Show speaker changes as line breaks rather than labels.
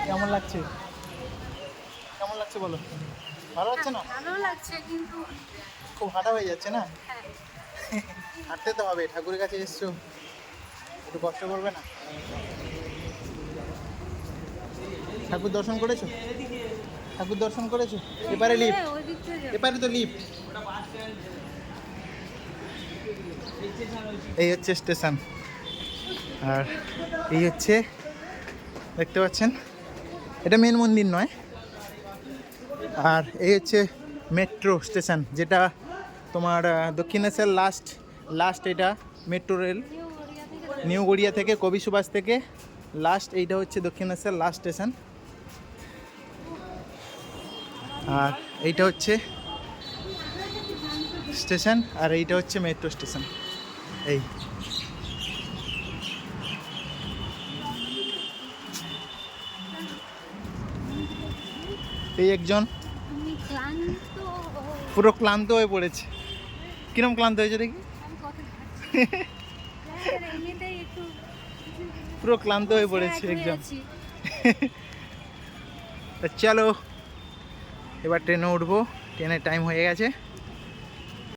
কেমন লাগছে? কেমন লাগছে বলো? ভালো লাগছে না?
ভালো লাগছে কিন্তু
খুব হাঁটা হয়ে যাচ্ছে না?
হ্যাঁ,
হাঁটতে তো হবে, ঠাকুরের কাছে এসছো, একটু কষ্ট করবে না? ঠাকুর দর্শন করেছো? ঠাকুর দর্শন করেছো? এপারে লিফট,
ওই দিক থেকে যাবো।
এপারে তো লিফট। এই হচ্ছে স্টেশন, আর এই হচ্ছে দেখতে পাচ্ছেন, এটা মেন মন্দির নয়। আর এই হচ্ছে মেট্রো স্টেশন, যেটা তোমার দক্ষিণেশ্বর লাস্ট এটা মেট্রো রেল। নিউ গড়িয়া থেকে, কবি সুভাষ থেকে লাস্ট, এইটা হচ্ছে দক্ষিণেশ্বর লাস্ট স্টেশন। আর এইটা হচ্ছে স্টেশন, আর এইটা হচ্ছে মেট্রো স্টেশন। এই এই একজন
আমি ক্লান্ত,
পুরো ক্লান্ত হয়ে পড়েছে। কিরম ক্লান্ত হয়েছে দেখি?
আমি কথা এমনিতেই একটু
পুরো ক্লান্ত হয়ে পড়েছে
sad হয়ে
একজন।
আছি।
তা চলো এবার ট্রেনে উঠবো, ট্রেনের টাইম হয়ে গেছে।